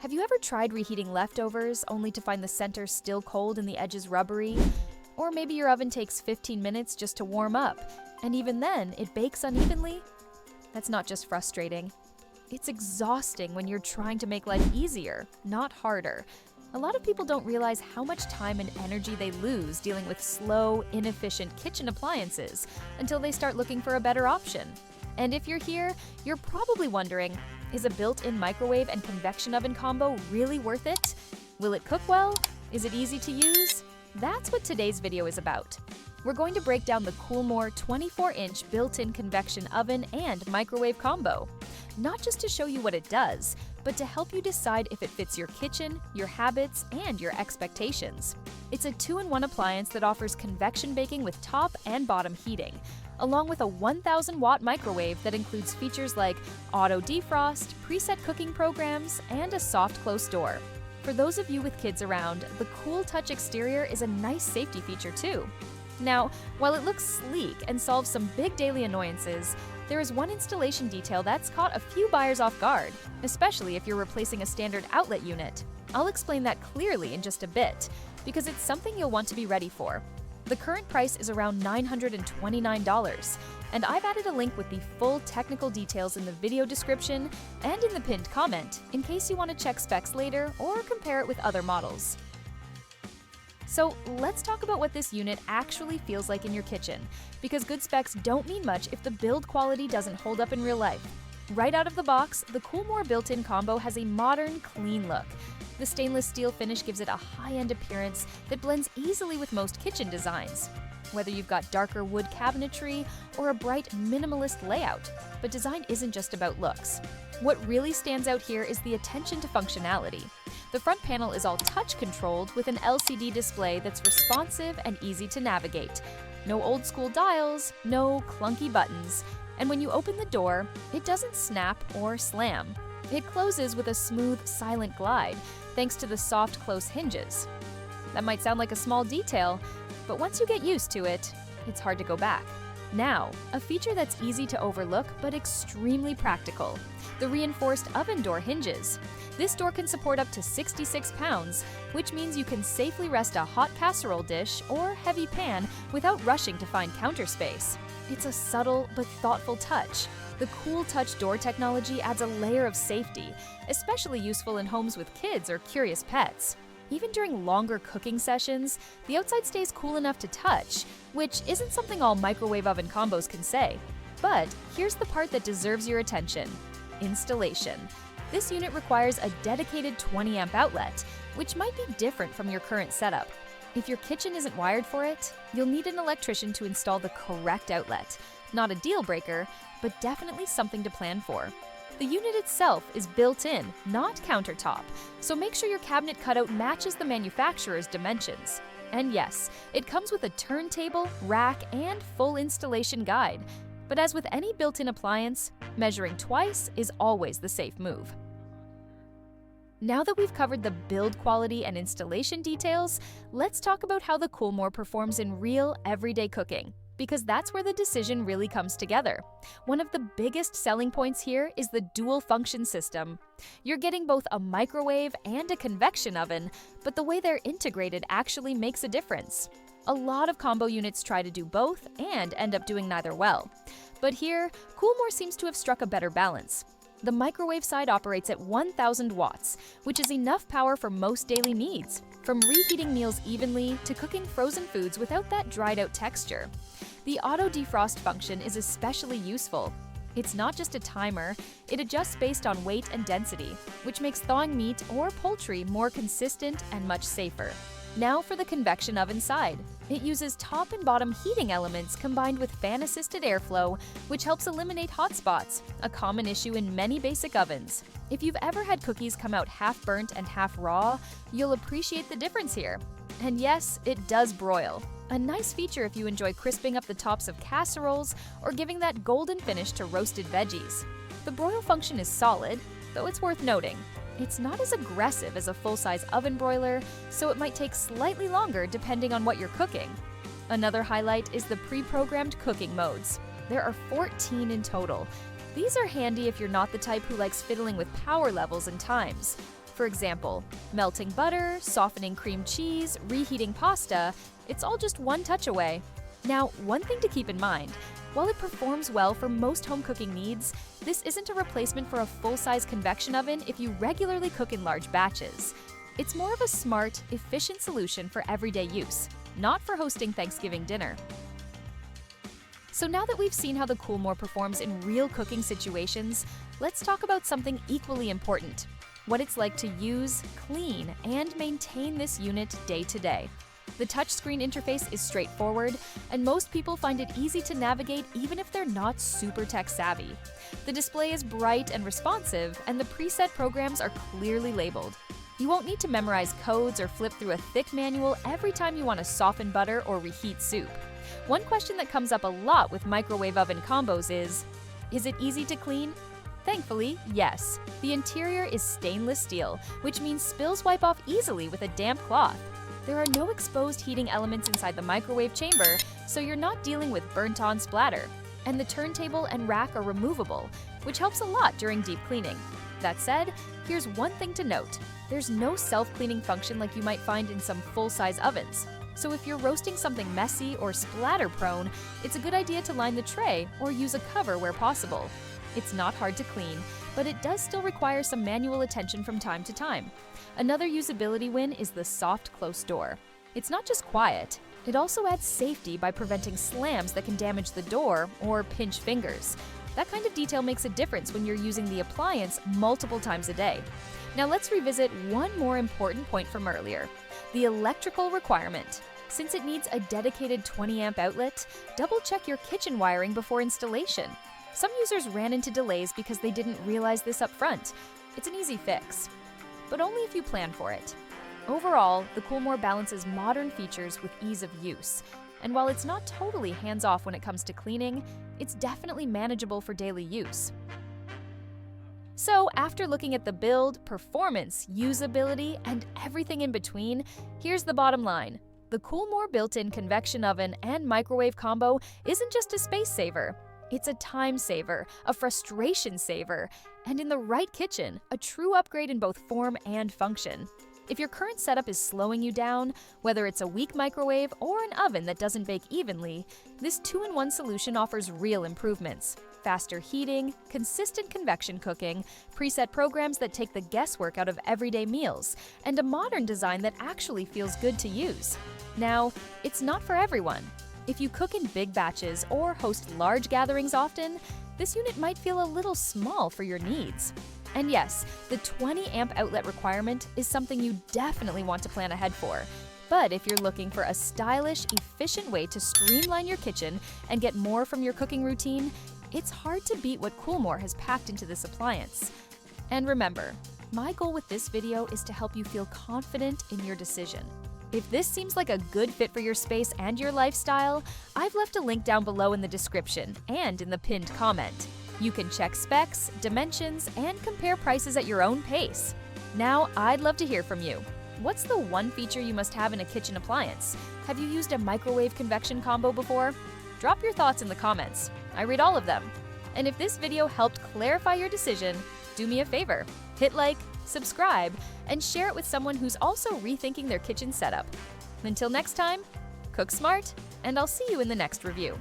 Have you ever tried reheating leftovers only to find the center still cold and the edges rubbery? Or maybe your oven takes 15 minutes just to warm up, and even then, it bakes unevenly? That's not just frustrating. It's exhausting when you're trying to make life easier, not harder. A lot of people don't realize how much time and energy they lose dealing with slow, inefficient kitchen appliances until they start looking for a better option. And if you're here, you're probably wondering, is a built-in microwave and convection oven combo really worth it? Will it cook well? Is it easy to use? That's what today's video is about. We're going to break down the KoolMore 24-inch built-in convection oven and microwave combo. Not just to show you what it does, but to help you decide if it fits your kitchen, your habits, and your expectations. It's a 2-in-1 appliance that offers convection baking with top and bottom heating, along with a 1,000-watt microwave that includes features like auto defrost, preset cooking programs, and a soft close door. For those of you with kids around, the Cool Touch exterior is a nice safety feature too. Now, while it looks sleek and solves some big daily annoyances, there is one installation detail that's caught a few buyers off guard, especially if you're replacing a standard outlet unit. I'll explain that clearly in just a bit, because it's something you'll want to be ready for. The current price is around $929, and I've added a link with the full technical details in the video description and in the pinned comment in case you want to check specs later or compare it with other models. So let's talk about what this unit actually feels like in your kitchen, because good specs don't mean much if the build quality doesn't hold up in real life. Right out of the box, the KoolMore built-in combo has a modern, clean look. The stainless steel finish gives it a high-end appearance that blends easily with most kitchen designs. Whether you've got darker wood cabinetry or a bright, minimalist layout, but design isn't just about looks. What really stands out here is the attention to functionality. The front panel is all touch-controlled with an LCD display that's responsive and easy to navigate. No old-school dials, no clunky buttons, and when you open the door, it doesn't snap or slam. It closes with a smooth, silent glide, thanks to the soft close hinges. That might sound like a small detail, but once you get used to it, it's hard to go back. Now, a feature that's easy to overlook but extremely practical: the reinforced oven door hinges. This door can support up to 66 pounds, which means you can safely rest a hot casserole dish or heavy pan without rushing to find counter space. It's a subtle but thoughtful touch. The Cool Touch door technology adds a layer of safety, especially useful in homes with kids or curious pets. Even during longer cooking sessions, the outside stays cool enough to touch, which isn't something all microwave oven combos can say. But here's the part that deserves your attention: installation. This unit requires a dedicated 20-amp outlet, which might be different from your current setup. If your kitchen isn't wired for it, you'll need an electrician to install the correct outlet. Not a deal breaker, but definitely something to plan for. The unit itself is built in, not countertop, so make sure your cabinet cutout matches the manufacturer's dimensions. And yes, it comes with a turntable, rack, and full installation guide. But as with any built-in appliance, measuring twice is always the safe move. Now that we've covered the build quality and installation details, let's talk about how the KoolMore performs in real, everyday cooking, because that's where the decision really comes together. One of the biggest selling points here is the dual function system. You're getting both a microwave and a convection oven, but the way they're integrated actually makes a difference. A lot of combo units try to do both and end up doing neither well. But here, KoolMore seems to have struck a better balance. The microwave side operates at 1,000 watts, which is enough power for most daily needs, from reheating meals evenly to cooking frozen foods without that dried-out texture. The auto defrost function is especially useful. It's not just a timer, it adjusts based on weight and density, which makes thawing meat or poultry more consistent and much safer. Now for the convection oven side. It uses top and bottom heating elements combined with fan-assisted airflow, which helps eliminate hot spots, a common issue in many basic ovens. If you've ever had cookies come out half burnt and half raw, you'll appreciate the difference here. And yes, it does broil. A nice feature if you enjoy crisping up the tops of casseroles or giving that golden finish to roasted veggies. The broil function is solid, though it's worth noting. It's not as aggressive as a full-size oven broiler, so it might take slightly longer depending on what you're cooking. Another highlight is the pre-programmed cooking modes. There are 14 in total. These are handy if you're not the type who likes fiddling with power levels and times. For example, melting butter, softening cream cheese, reheating pasta, it's all just one touch away. Now, one thing to keep in mind, while it performs well for most home cooking needs, this isn't a replacement for a full-size convection oven if you regularly cook in large batches. It's more of a smart, efficient solution for everyday use, not for hosting Thanksgiving dinner. So now that we've seen how the KoolMore performs in real cooking situations, let's talk about something equally important: what it's like to use, clean, and maintain this unit day to day. The touchscreen interface is straightforward, and most people find it easy to navigate even if they're not super tech savvy. The display is bright and responsive, and the preset programs are clearly labeled. You won't need to memorize codes or flip through a thick manual every time you want to soften butter or reheat soup. One question that comes up a lot with microwave oven combos is it easy to clean? Thankfully, yes. The interior is stainless steel, which means spills wipe off easily with a damp cloth. There are no exposed heating elements inside the microwave chamber, so you're not dealing with burnt-on splatter. And the turntable and rack are removable, which helps a lot during deep cleaning. That said, here's one thing to note. There's no self-cleaning function like you might find in some full-size ovens. So if you're roasting something messy or splatter-prone, it's a good idea to line the tray or use a cover where possible. It's not hard to clean, but it does still require some manual attention from time to time. Another usability win is the soft close door. It's not just quiet, it also adds safety by preventing slams that can damage the door or pinch fingers. That kind of detail makes a difference when you're using the appliance multiple times a day. Now let's revisit one more important point from earlier: the electrical requirement. Since it needs a dedicated 20-amp outlet, double-check your kitchen wiring before installation. Some users ran into delays because they didn't realize this up front. It's an easy fix, but only if you plan for it. Overall, the KoolMore balances modern features with ease of use. And while it's not totally hands-off when it comes to cleaning, it's definitely manageable for daily use. So after looking at the build, performance, usability, and everything in between, here's the bottom line. The KoolMore built-in convection oven and microwave combo isn't just a space saver. It's a time saver, a frustration saver, and in the right kitchen, a true upgrade in both form and function. If your current setup is slowing you down, whether it's a weak microwave or an oven that doesn't bake evenly, this two-in-one solution offers real improvements. Faster heating, consistent convection cooking, preset programs that take the guesswork out of everyday meals, and a modern design that actually feels good to use. Now, it's not for everyone. If you cook in big batches or host large gatherings often, this unit might feel a little small for your needs. And yes, the 20-amp outlet requirement is something you definitely want to plan ahead for. But if you're looking for a stylish, efficient way to streamline your kitchen and get more from your cooking routine, it's hard to beat what KoolMore has packed into this appliance. And remember, my goal with this video is to help you feel confident in your decision. If this seems like a good fit for your space and your lifestyle, I've left a link down below in the description and in the pinned comment. You can check specs, dimensions, and compare prices at your own pace. Now, I'd love to hear from you. What's the one feature you must have in a kitchen appliance? Have you used a microwave convection combo before? Drop your thoughts in the comments. I read all of them. And if this video helped clarify your decision, do me a favor. Hit like, subscribe, and share it with someone who's also rethinking their kitchen setup. Until next time, cook smart, and I'll see you in the next review.